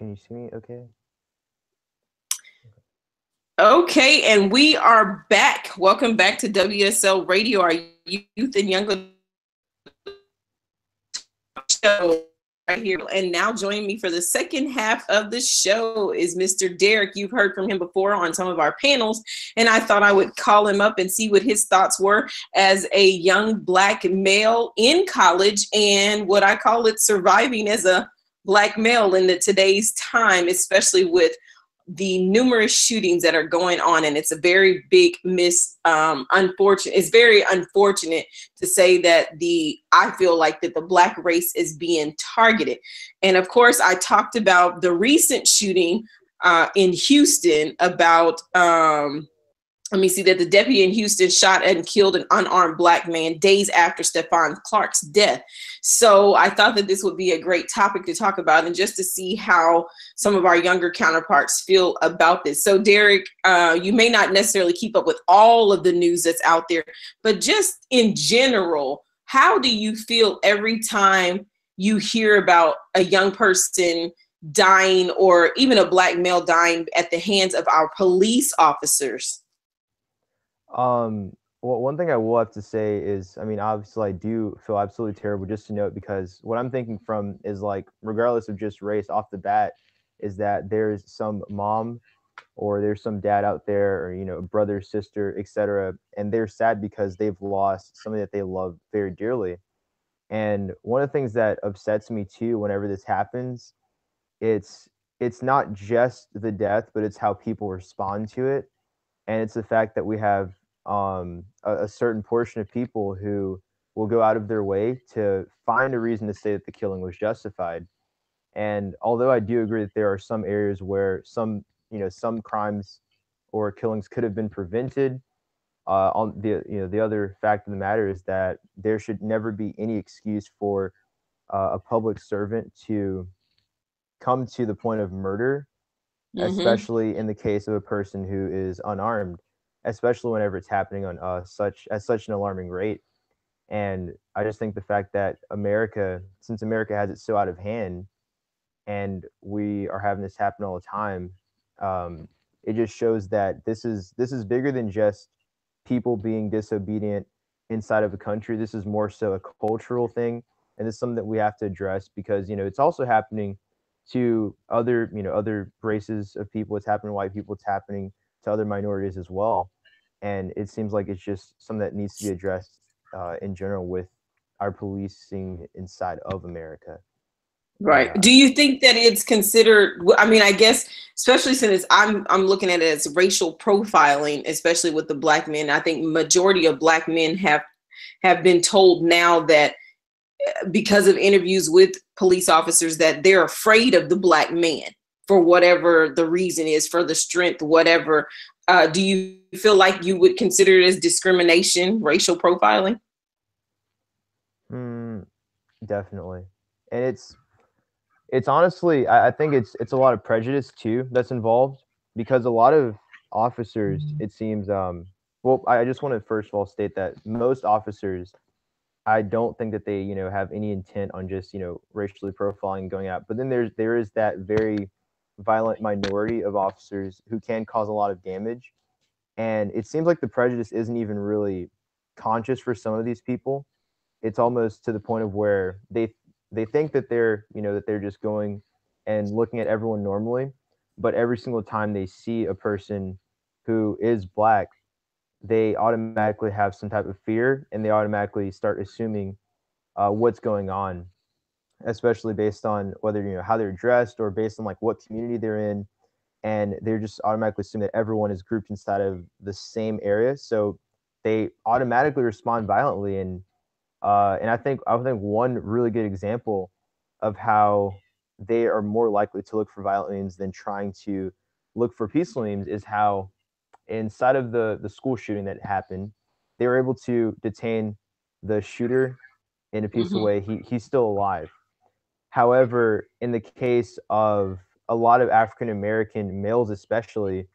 Can you see me okay? Okay, and we are back. Welcome back to WSL Radio, our youth and young show right here. And now joining me for the second half of the show is Mr. Derek. You've heard from him before on some of our panels, and I thought I would call him up and see what his thoughts were as a young Black male in college and what I call it surviving as a Black male in today's time, especially with the numerous shootings that are going on, and it's a very big unfortunate. It's very unfortunate to say that I feel like that the Black race is being targeted. And of course, I talked about the recent shooting in Houston about let me see, that the deputy in Houston shot and killed an unarmed Black man days after Stephon Clark's death. So I thought that this would be a great topic to talk about and just to see how some of our younger counterparts feel about this. So Derek, you may not necessarily keep up with all of the news that's out there, but just in general, how do you feel every time you hear about a young person dying or even a Black male dying at the hands of our police officers? Well, one thing I will have to say is, I mean, obviously, I do feel absolutely terrible, just to note, because what I'm thinking from is like, regardless of just race off the bat, is that there's some mom or there's some dad out there, or brother, sister, etc., and they're sad because they've lost something that they love very dearly. And one of the things that upsets me too, whenever this happens, it's it's not just the death, but it's how people respond to it, and it's the fact that we have a certain portion of people who will go out of their way to find a reason to say that the killing was justified. And although I do agree that there are some areas where some crimes or killings could have been prevented, on the other fact of the matter is that there should never be any excuse for a public servant to come to the point of murder, Mm-hmm. especially in the case of a person who is unarmed, especially whenever it's happening on such an alarming rate. And I just think the fact that America, since America has it so out of hand, and we are having this happen all the time, it just shows that this is bigger than just people being disobedient inside of a country. This is more so a cultural thing, and it's something that we have to address because it's also happening to other races of people. It's happening to white people. It's happening to other minorities as well, and it seems like it's just something that needs to be addressed in general with our policing inside of America. And Right. Do you think that it's considered? I mean, I guess especially since I'm looking at it as racial profiling, especially with the Black men. I think majority of Black men have been told now that because of interviews with police officers that they're afraid of the Black man for whatever the reason is, for the strength, whatever. Do you feel like you would consider it as discrimination, racial profiling? mm, definitely, and it's honestly, I think it's a lot of prejudice too that's involved, because a lot of officers, it seems, well, I just want to first of all state that most officers, I don't think that they have any intent on just racially profiling and going out. But then there is that very violent minority of officers who can cause a lot of damage, and it seems like the prejudice isn't even really conscious for some of these people. It's almost to the point of where they think that they're just going and looking at everyone normally, but every single time they see a person who is Black, they automatically have some type of fear, and they automatically start assuming what's going on, especially based on whether how they're dressed or based on like what community they're in, and they're just automatically assuming that everyone is grouped inside of the same area, so they automatically respond violently. And I think one really good example of how they are more likely to look for violent means than trying to look for peaceful means is how inside of the school shooting that happened, they were able to detain the shooter in a peaceful Mm-hmm. way. He's still alive. However, in the case of a lot of African American males, especially,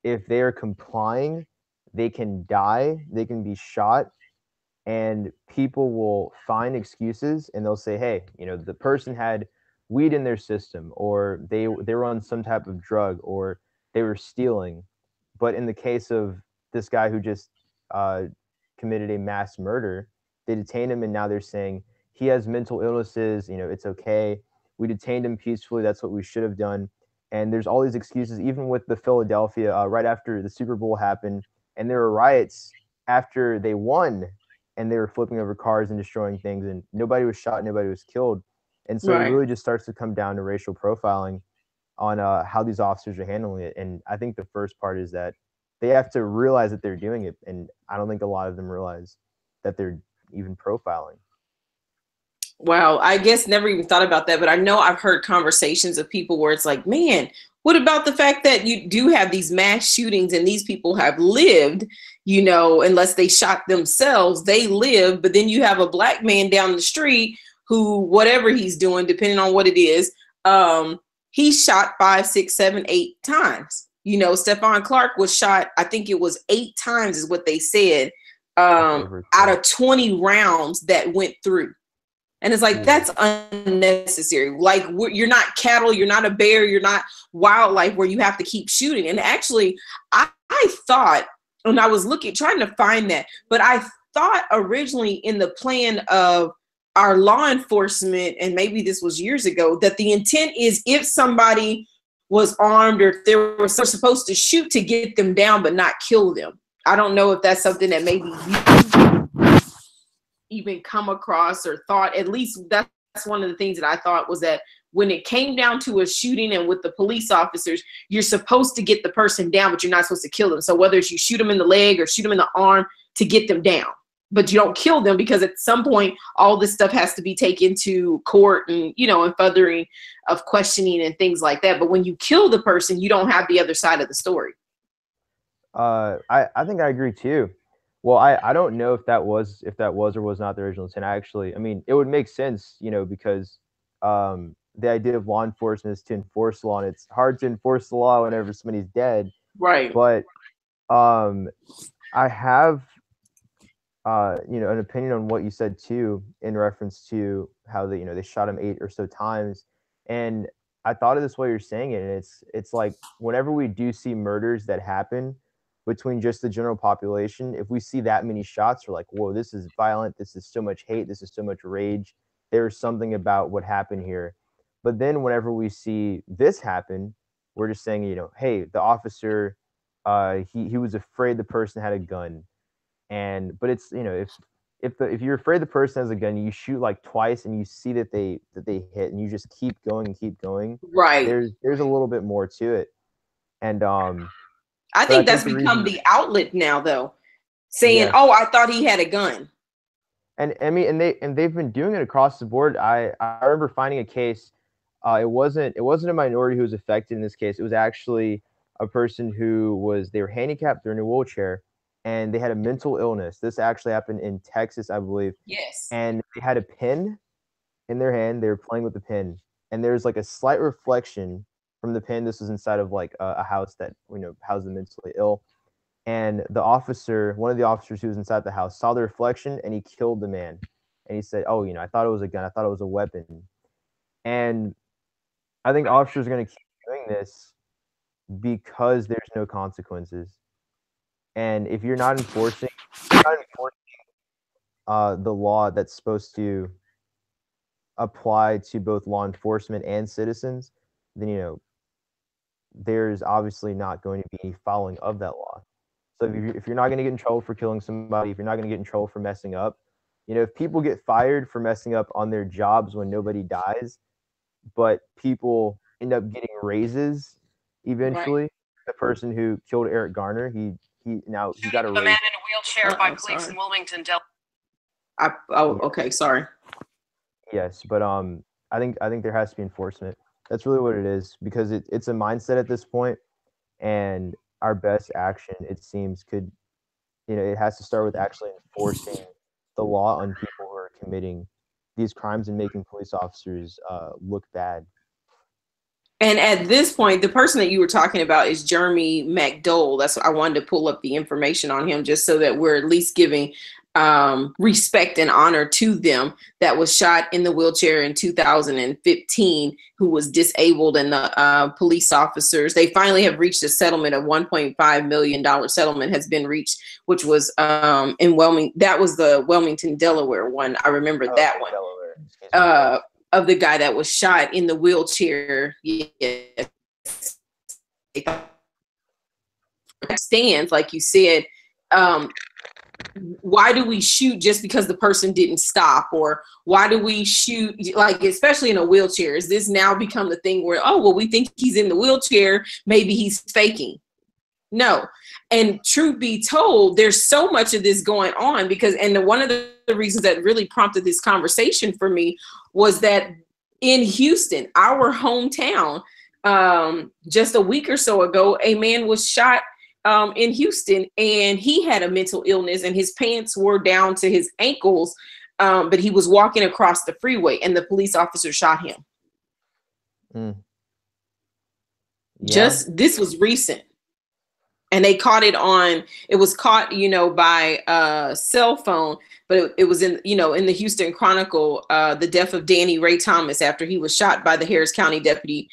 if they are complying, they can die, they can be shot, and people will find excuses and they'll say, hey, the person had weed in their system, or they were on some type of drug, or they were stealing. But in the case of this guy who just uh, committed a mass murder, they detained him, and now they're saying he has mental illnesses. It's okay. We detained him peacefully. That's what we should have done. And there's all these excuses, even with the Philadelphia, right after the Super Bowl happened, and there were riots after they won, and they were flipping over cars and destroying things, and nobody was shot, nobody was killed. And so it Right. really just starts to come down to racial profiling on how these officers are handling it. And I think the first part is that they have to realize that they're doing it, and I don't think a lot of them realize that they're even profiling. Wow, I guess never even thought about that, but I know I've heard conversations of people where it's like, man, what about the fact that you do have these mass shootings and these people have lived, unless they shot themselves, they live, but then you have a black man down the street who, whatever he's doing, depending on what it is, he shot 5, 6, 7, 8 times. Stephon Clark was shot, I think it was 8 times is what they said, out of 20 rounds that went through. And it's like, that's unnecessary. Like, you're not cattle, you're not a bear, you're not wildlife where you have to keep shooting. And actually, I thought, and I was trying to find that, but I thought originally in the plan of our law enforcement, and maybe this was years ago, that the intent is if somebody was armed or if they were supposed to shoot to get them down but not kill them. I don't know if that's something that maybe you even come across or thought. At least that's one of the things that I thought, was that when it came down to a shooting and with the police officers, you're supposed to get the person down, but you're not supposed to kill them. So whether it's you shoot them in the leg or shoot them in the arm to get them down, but you don't kill them, because at some point all this stuff has to be taken to court and, and furthering of questioning and things like that. But when you kill the person, you don't have the other side of the story. I think I agree too. Well, I don't know if that was or was not the original intent. I mean, it would make sense, because the idea of law enforcement is to enforce the law, and it's hard to enforce the law whenever somebody's dead. Right. But I have an opinion on what you said too, in reference to how they shot him 8 or so times, and I thought of this while you're saying it, and it's like whenever we do see murders that happen between just the general population, if we see that many shots, we're like, whoa, this is violent. This is so much hate. This is so much rage. There's something about what happened here. But then whenever we see this happen, we're just saying, hey, the officer, he was afraid the person had a gun. But it's, if you're afraid the person has a gun, you shoot like twice and you see that they hit, and you just keep going and keep going. Right. There's a little bit more to it. And I think that's become the outlet now, though, saying, "Oh, I thought he had a gun." And I mean, and they've been doing it across the board. I remember finding a case. It wasn't a minority who was affected in this case. It was actually a person they were handicapped, they're in a wheelchair, and they had a mental illness. This actually happened in Texas, I believe. Yes. And they had a pin in their hand. They were playing with the pin, and there's like a slight reflection from the pin. This was inside of like a house that housed the mentally ill, and one of the officers who was inside the house saw the reflection, and he killed the man. And he said, "Oh, I thought it was a gun. I thought it was a weapon." And I think officers are going to keep doing this because there's no consequences. And if you're not enforcing the law that's supposed to apply to both law enforcement and citizens, then there's obviously not going to be any following of that law. So if you're not going to get in trouble for killing somebody, if you're not going to get in trouble for messing up, if people get fired for messing up on their jobs when nobody dies, but people end up getting raises eventually. Right. The person who killed Eric Garner, he got a raise. A man in a wheelchair by police in Wilmington, Delaware. Okay, sorry. Yes, but I think there has to be enforcement. That's really what it is, because it's a mindset at this point, and our best action, it seems, it has to start with actually enforcing the law on people who are committing these crimes and making police officers look bad. And at this point, the person that you were talking about is Jeremy McDowell. That's what I wanted to pull up the information on him, just so that we're at least giving respect and honor to them that was shot in the wheelchair in 2015, who was disabled, and the police officers, they finally have reached a settlement of $1.5 million settlement has been reached, which was in Wilmington. That was the Wilmington, Delaware one. I remember that one. Of the guy that was shot in the wheelchair. Yes. Stands, like you said, why do we shoot just because the person didn't stop? Or why do we shoot, like, especially in a wheelchair? Is this now become the thing where, oh, well, we think he's in the wheelchair, maybe he's faking? No. And truth be told, there's so much of this going on because, and one of the reasons that really prompted this conversation for me was that in Houston, our hometown, just a week or so ago, a man was shot in Houston, and he had a mental illness, and his pants were down to his ankles, but he was walking across the freeway, and the police officer shot him. Yeah. Just this was recent, and they caught it on. It was caught, by a cell phone, but it was in, in the Houston Chronicle, the death of Danny Ray Thomas after he was shot by the Harris County deputy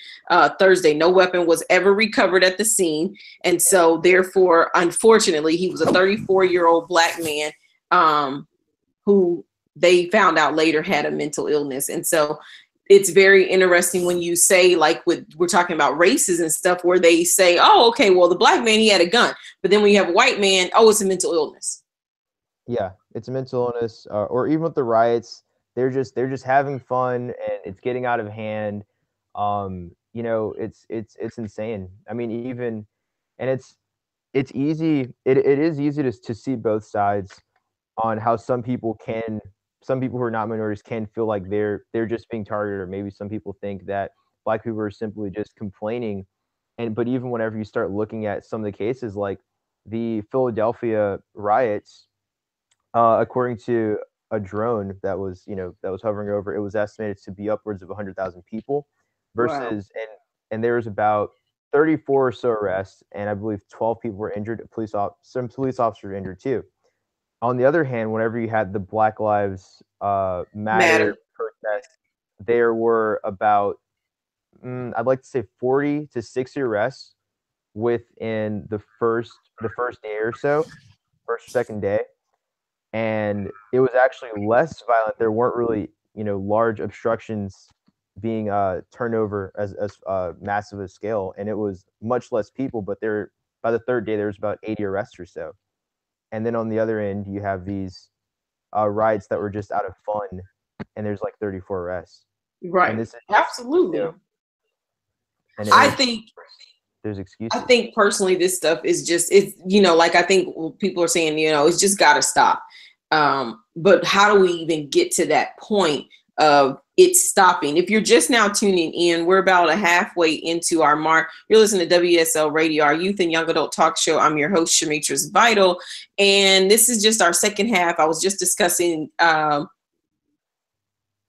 Thursday. No weapon was ever recovered at the scene. And so therefore, unfortunately, he was a 34-year-old black man who they found out later had a mental illness. And so it's very interesting when you say, like, we're talking about races and stuff, where they say, oh, okay, well, the black man, he had a gun. But then when you have a white man, oh, it's a mental illness. Yeah, it's a mental illness, or even with the riots, they're just having fun, and it's getting out of hand. It's insane. I mean, even, and it's easy. It is easy to see both sides on how some people who are not minorities can feel like they're just being targeted, or maybe some people think that black people are simply just complaining. But even whenever you start looking at some of the cases, like the Philadelphia riots, according to a drone that was hovering over, it was estimated to be upwards of 100,000 people versus, wow. and there was about 34 or so arrests, and I believe 12 people were injured. Some police officers were injured too. On the other hand, whenever you had the Black Lives Matter protest, there were about, I'd like to say 40 to 60 arrests within the first day or so, first or second day. And it was actually less violent. There weren't really, large obstructions being turned over as massive a scale, and it was much less people. But by the third day, there was about 80 arrests or so. And then on the other end, you have these riots that were just out of fun, and there's like 34 arrests. Right. And this is, absolutely. I think there's excuses. I think personally, this stuff is just, like, I think people are saying, it's just got to stop. But how do we even get to that point of it stopping? If you're just now tuning in, we're about halfway into our mark. You're listening to WSL Radio, our youth and young adult talk show. I'm your host, Shemetris Vital, and this is just our second half. I was just discussing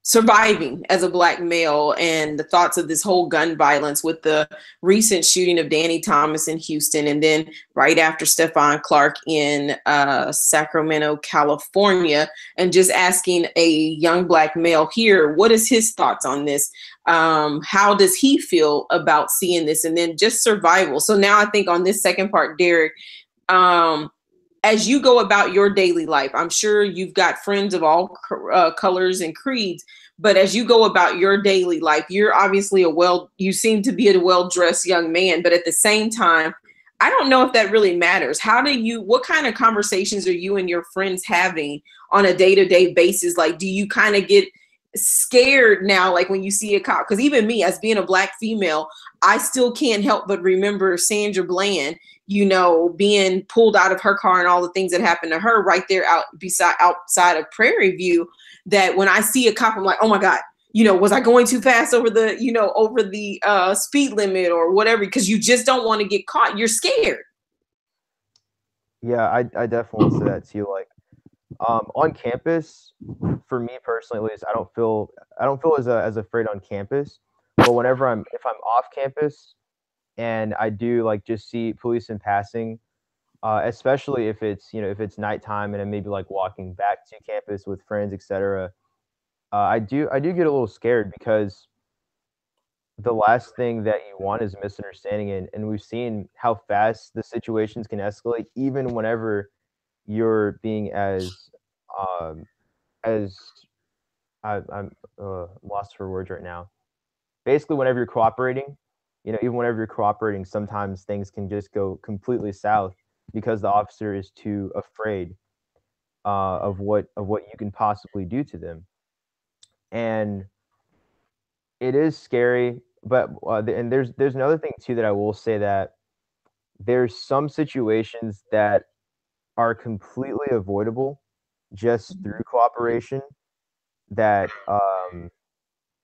surviving as a black male and the thoughts of this whole gun violence with the recent shooting of Danny Thomas in Houston, and then right after Stephon Clark in Sacramento, California, and just asking a young black male here, what is his thoughts on this? How does he feel about seeing this? And then just survival. So now I think on this second part, Derek, as you go about your daily life, I'm sure you've got friends of all colors and creeds, but as you go about your daily life, you're obviously you seem to be a well-dressed young man, but at the same time, I don't know if that really matters. What kind of conversations are you and your friends having on a day-to-day basis? Like, do you kind of get scared now, like when you see a cop? Because even me, as being a black female, I still can't help but remember Sandra Bland, being pulled out of her car and all the things that happened to her right there outside of Prairie View, that when I see a cop, I'm like, oh my God, was I going too fast over the speed limit or whatever? Because you just don't want to get caught. You're scared. Yeah, I definitely say that too. Like, on campus, for me personally, at least, I don't feel as afraid on campus. But if I'm off campus and I do like just see police in passing, especially if it's if it's nighttime and I'm maybe like walking back to campus with friends, etc. I do get a little scared because the last thing that you want is misunderstanding, and we've seen how fast the situations can escalate, even whenever you're being as I'm lost for words right now. Basically, whenever you're cooperating, even whenever you're cooperating, sometimes things can just go completely south because the officer is too afraid of what you can possibly do to them, and it is scary. But and there's another thing too that I will say, that there's some situations that are completely avoidable just through cooperation, that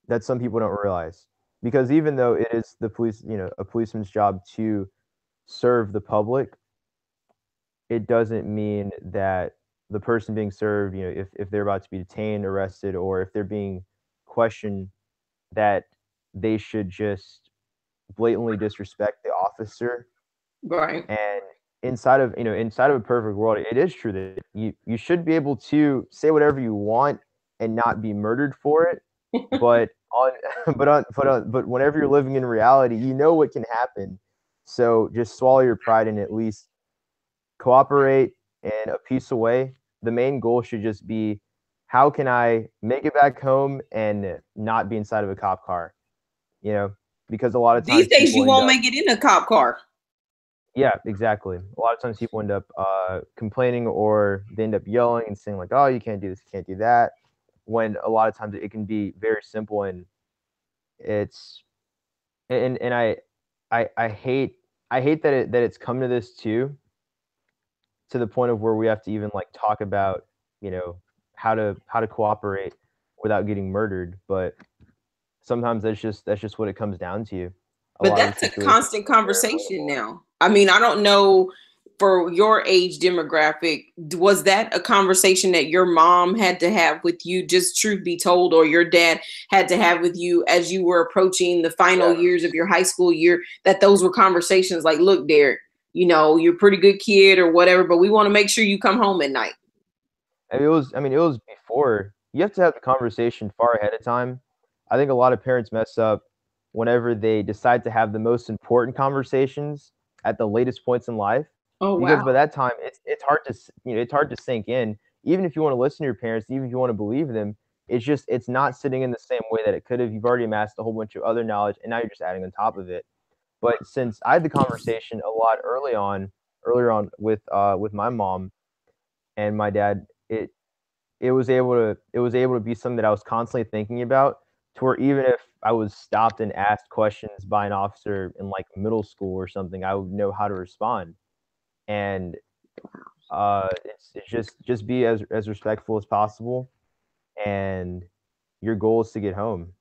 that some people don't realize, because even though it is the police, a policeman's job to serve the public, it doesn't mean that the person being served, if they're about to be detained, arrested, or if they're being questioned, that they should just blatantly disrespect the officer. Right. And inside of a perfect world, it is true that you should be able to say whatever you want and not be murdered for it. But on but whenever you're living in reality, you know what can happen. So just swallow your pride and at least cooperate in a peaceful way. The main goal should just be, how can I make it back home and not be inside of a cop car? Because a lot of These times days, people you end won't up. make it in a cop car. Yeah, exactly. A lot of times people end up complaining, or they end up yelling and saying like, "Oh, you can't do this, you can't do that." When a lot of times it can be very simple, and it's and I hate that it's come to this too, to the point of where we have to even like talk about how to cooperate without getting murdered. But sometimes that's just what it comes down to. A But lot of the that's a situations constant are very conversation avoidable. now. I mean, I don't know, for your age demographic, was that a conversation that your mom had to have with you, just truth be told, or your dad had to have with you as you were approaching the final years of Yes. your high school year, that those were conversations like, look, Derek, you're a pretty good kid or whatever, but we want to make sure you come home at night. And it was before. You have to have the conversation far ahead of time. I think a lot of parents mess up whenever they decide to have the most important conversations at the latest points in life, Oh, because by wow. that time it's hard to sink in. Even if you want to listen to your parents, even if you want to believe them, it's not sitting in the same way that it could have. You've already amassed a whole bunch of other knowledge, and now you're just adding on top of it. But since I had the conversation a lot earlier on with my mom and my dad, it was able to be something that I was constantly thinking about, to where even if I was stopped and asked questions by an officer in like middle school or something, I would know how to respond. And it's just be as respectful as possible, and your goal is to get home.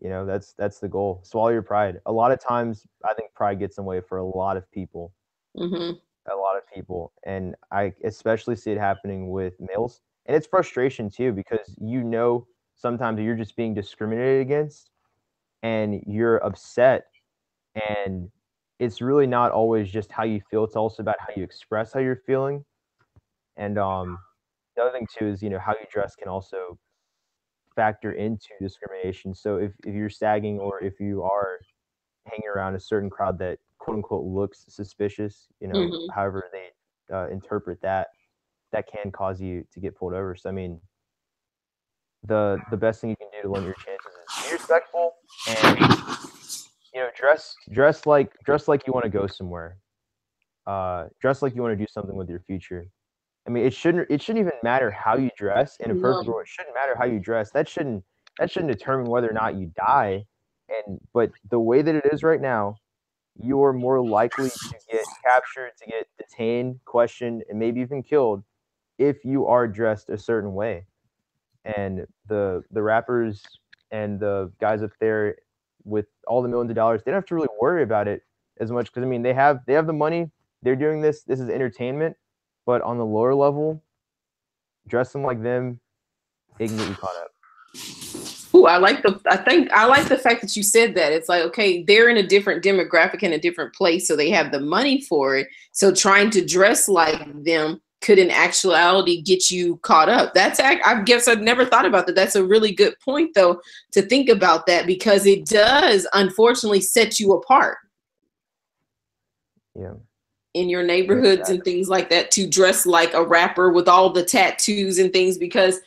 That's the goal. Swallow your pride. A lot of times, I think pride gets in the way for a lot of people, Hmm. and I especially see it happening with males. And it's frustration too, because sometimes you're just being discriminated against, and you're upset, and it's really not always just how you feel, it's also about how you express how you're feeling. And the other thing too is, how you dress can also factor into discrimination. So if you're sagging, or if you are hanging around a certain crowd that quote unquote looks suspicious, Hmm. however they interpret that, that can cause you to get pulled over. So I mean, the best thing you can do to limit your chances is be respectful, and dress like you want to go somewhere. Dress like you want to do something with your future. I mean, it shouldn't even matter how you dress in a perfect No. world. It shouldn't matter how you dress. That shouldn't determine whether or not you die. But the way that it is right now, you're more likely to get captured, to get detained, questioned, and maybe even killed if you are dressed a certain way. And the rappers and the guys up there with all the millions of dollars, they don't have to really worry about it as much, because I mean, they have the money. They're doing this. This is entertainment. But on the lower level, dressing like them, it can get you caught up. too. I like the fact that you said that. It's like, okay, they're in a different demographic in a different place, so they have the money for it. So trying to dress like them could in actuality get you caught up. I guess I've never thought about that. That's a really good point though, to think about that, because it does unfortunately set you apart. Yeah. In your neighborhoods and things like that, to dress like a rapper with all the tattoos and things, because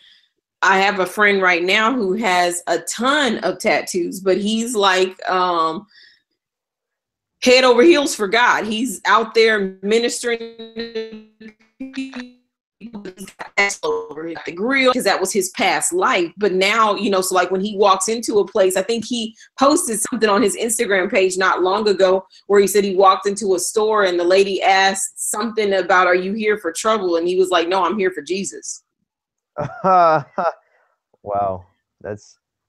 I have a friend right now who has a ton of tattoos, but he's like head over heels for God. He's out there ministering over the grill because that was his past life. But now, so like when he walks into a place, I think he posted something on his Instagram page not long ago where he said he walked into a store and the lady asked something about, "Are you here for trouble?" And he was like, "No, I'm here for Jesus." Wow,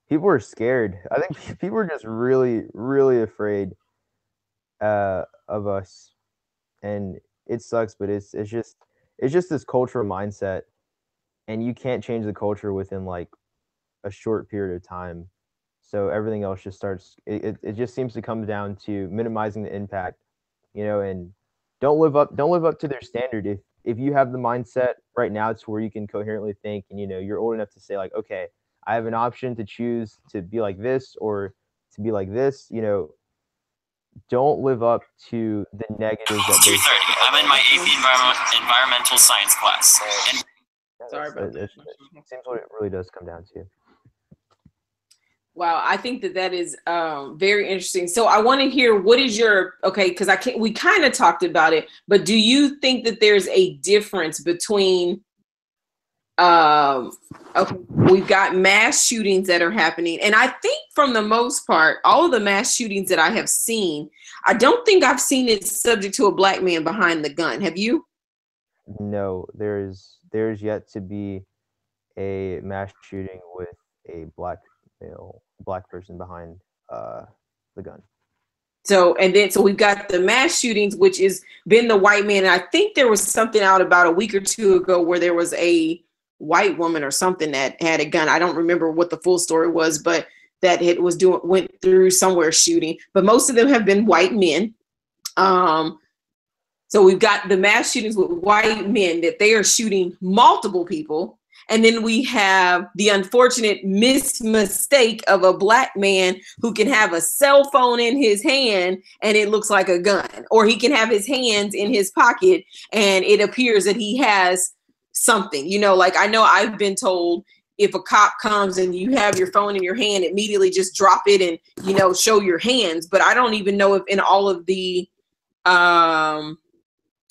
people are scared. I think people are just really, really afraid of us, and it sucks. But it's just this cultural mindset, and you can't change the culture within like a short period of time. So everything else just starts. It just seems to come down to minimizing the impact, and don't live up to their standard. If you have the mindset right now to where you can coherently think, and you're old enough to say like, okay, I have an option to choose to be like this or to be like this, don't live up to the negatives that they 2:30. I'm in my AP environmental science class. And sorry about that. It seems what it really does come down to. Wow, I think that is very interesting. So I want to hear, what is your, because we kind of talked about it, but do you think that there's a difference between, we've got mass shootings that are happening. And I think for the most part, all of the mass shootings that I have seen, I don't think I've seen it subject to a black man behind the gun. Have you? No, there's yet to be a mass shooting with a black person behind the gun. So we've got the mass shootings, which has been the white man. And I think there was something out about a week or two ago where there was a white woman or something that had a gun. I don't remember what the full story was, but that went through somewhere shooting. But most of them have been white men. So we've got the mass shootings with white men that they are shooting multiple people. And then we have the unfortunate mistake of a black man who can have a cell phone in his hand and it looks like a gun, or he can have his hands in his pocket and it appears that he has something, like I know I've been told if a cop comes and you have your phone in your hand, immediately just drop it and, show your hands. But I don't even know if in all of the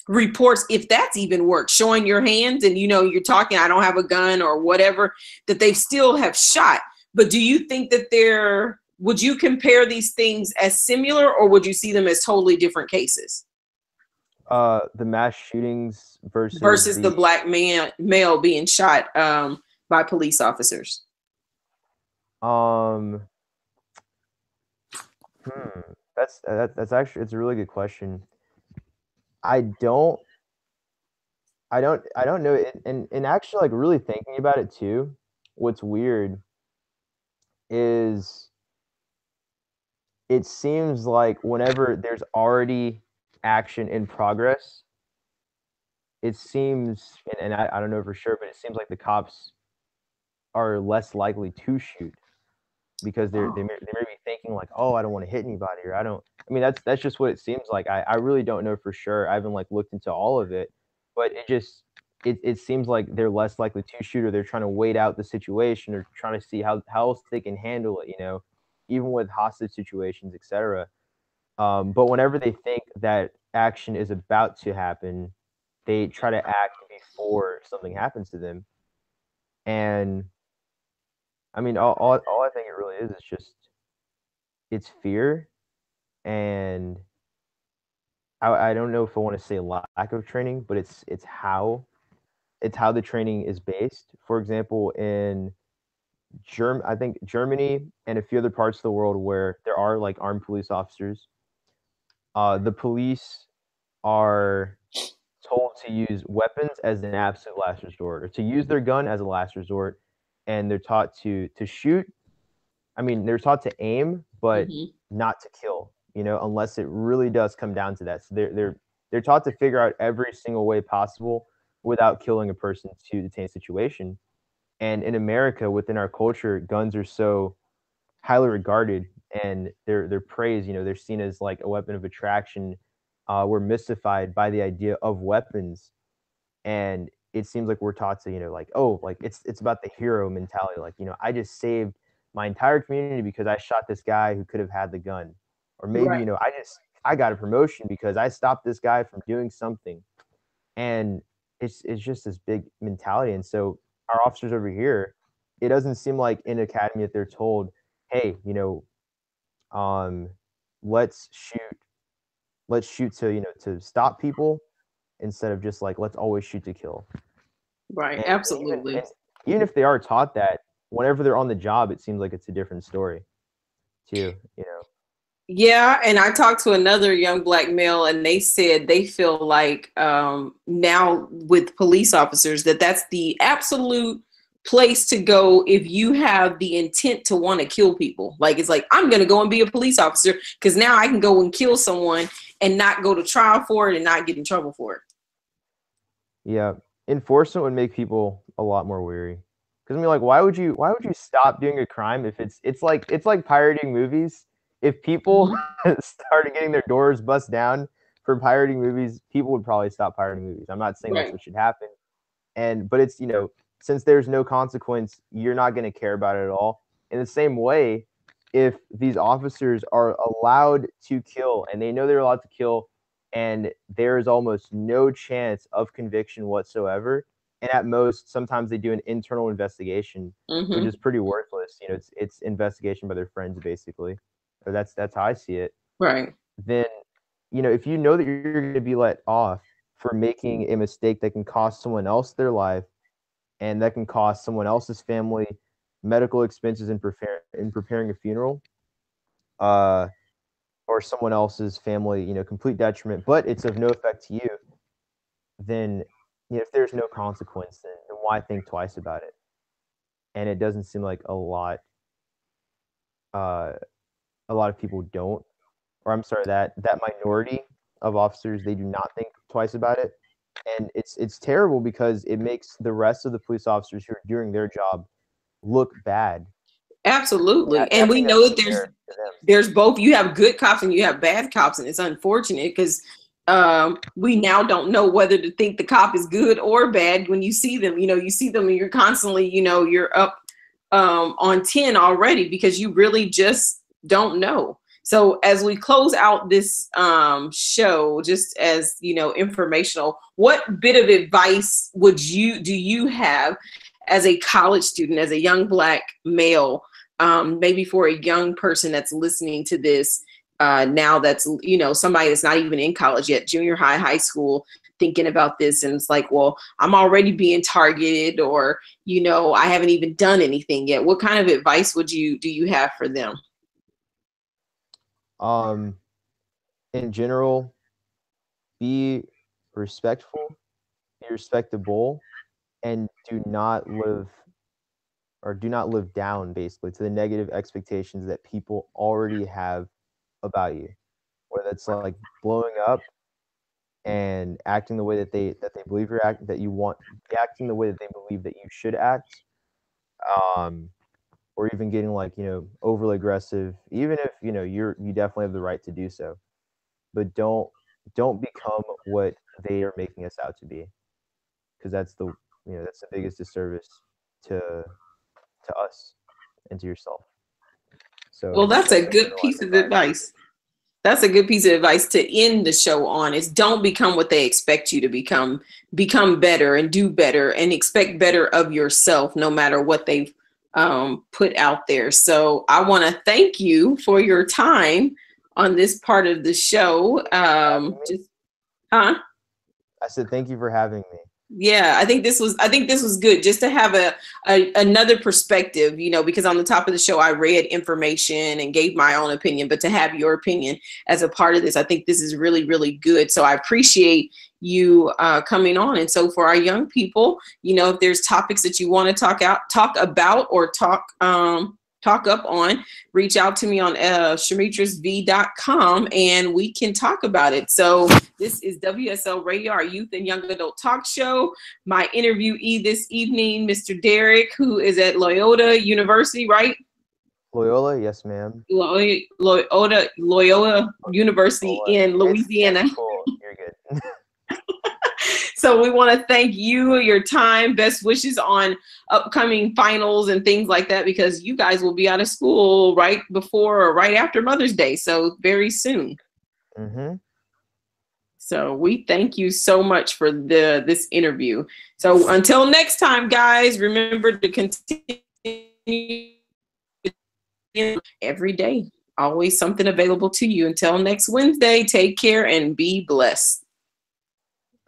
reports, if that's even worked, showing your hands and you're talking, I don't have a gun or whatever, that they still have shot. But do you think that would you compare these things as similar, or would you see them as totally different cases? The mass shootings versus the black male being shot by police officers. That's actually, it's a really good question. I don't know it, and actually, like, really thinking about it too, what's weird is it seems like whenever there's already action in progress, it seems, and I don't know for sure, but it seems like the cops are less likely to shoot because they may be thinking like, oh, I don't want to hit anybody, or that's just what it seems like. I really don't know for sure. I haven't like looked into all of it, but it seems like they're less likely to shoot, or they're trying to wait out the situation, or trying to see how else they can handle it, even with hostage situations, etc. But whenever they think that action is about to happen, they try to act before something happens to them. And all I think it really is just, it's fear. And I don't know if I want to say lack of training, but it's how the training is based. For example, in I think Germany and a few other parts of the world where there are like armed police officers, the police are told to use weapons as an absolute last resort, or to use their gun as a last resort, and they're taught to shoot I mean, they're taught to aim, but Mhm. not to kill, you know, unless it really does come down to that. So they're taught to figure out every single way possible without killing a person to detain a situation. And in America, within our culture, guns are so highly regarded and they're praised. You know, they're seen as like a weapon of attraction. We're mystified by the idea of weapons, and it seems like we're taught to, you know, like, oh, like it's about the hero mentality. Like, you know, I just saved my entire community because I shot this guy who could have had the gun, or maybe, Right. you know, I got a promotion because I stopped this guy from doing something, and it's just this big mentality. And so our officers over here, it doesn't seem like in academy that they're told, hey, you know, um, let's shoot to, you know, to stop people instead of just like let's always shoot to kill. Right. And Absolutely. even if they are taught that, whenever they're on the job, it seems like it's a different story too, you know. Yeah, and I talked to another young black male, and they said they feel like now with police officers that that's the absolute place to go if you have the intent to want to kill people. Like, it's like, I'm going to go and be a police officer because now I can go and kill someone and not go to trial for it and not get in trouble for it. Yeah, enforcement would make people a lot more weary. Because I mean, like, why would you stop doing a crime if it's like pirating movies? If people started getting their doors bust down for pirating movies, people would probably stop pirating movies. I'm not saying that's Right. what should happen, but it's, you know, since there's no consequence, you're not going to care about it at all. In the same way, if these officers are allowed to kill and they know they're allowed to kill, and there is almost no chance of conviction whatsoever, and at most sometimes they do an internal investigation, which Mm-hmm. is pretty worthless. You know, it's investigation by their friends basically, or that's how I see it. Right. Then, you know, if you know that you're going to be let off for making a mistake that can cost someone else their life and that can cost someone else's family medical expenses in preparing a funeral, uh, or someone else's family, you know, complete detriment, but it's of no effect to you, then, you know, if there's no consequence, then why think twice about it? And it doesn't seem like uh, a lot of people don't, or I'm sorry, that minority of officers, they do not think twice about it. And it's terrible because it makes the rest of the police officers who are doing their job look bad. Absolutely. And we Having know that's that unfair to them. there's both. You have good cops and you have bad cops, and it's unfortunate because we now don't know whether to think the cop is good or bad when you see them. You know, you see them and you're constantly, you know, you're up on 10 already because you really just don't know. So as we close out this show, just as, you know, informational, what bit of advice do you have as a college student, as a young black male, maybe for a young person that's listening to this now, that's, you know, somebody that's not even in college yet, junior high, high school, thinking about this, and it's like, well, I'm already being targeted, or, you know, I haven't even done anything yet. What kind of advice do you have for them? In general, be respectful, be respectable, and do not live down basically to the negative expectations that people already have about you, whether it's like blowing up and acting the way that they believe you're acting, that you want, acting the way that they believe that you should act, um, or even getting like, you know, overly aggressive, even if, you know, you definitely have the right to do so, but don't become what they are making us out to be, because that's the biggest disservice to us and to yourself. Well, So that's a that's my good general piece of advice. advice. That's a good piece of advice to end the show on, is don't become what they expect you to become. Become better and do better and expect better of yourself, no matter what they've put out there. So I want to thank you for your time on this part of the show. Just, huh? I said thank you for having me. Yeah, I think this was good, just to have another perspective, you know, because on the top of the show I read information and gave my own opinion, but to have your opinion as a part of this, I think this is really, really good. So I appreciate you coming on. And so for our young people, you know, if there's topics that you want to talk about or talk talk up on, reach out to me on shemetrisv.com and we can talk about it. So this is WSL Radio, our youth and young adult talk show. My interviewee this evening, Mr. Derek, who is at Loyola University, right? Loyola, yes, ma'am. Loyola University in Louisiana. It's cool. You're good. So we want to thank you, your time, best wishes on upcoming finals and things like that, because you guys will be out of school right before or right after Mother's Day. So very soon. Mm-hmm. So we thank you so much for this interview. So until next time, guys, remember to continue every day. Always something available to you. Until next Wednesday, take care and be blessed.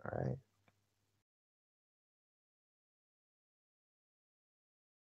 All right.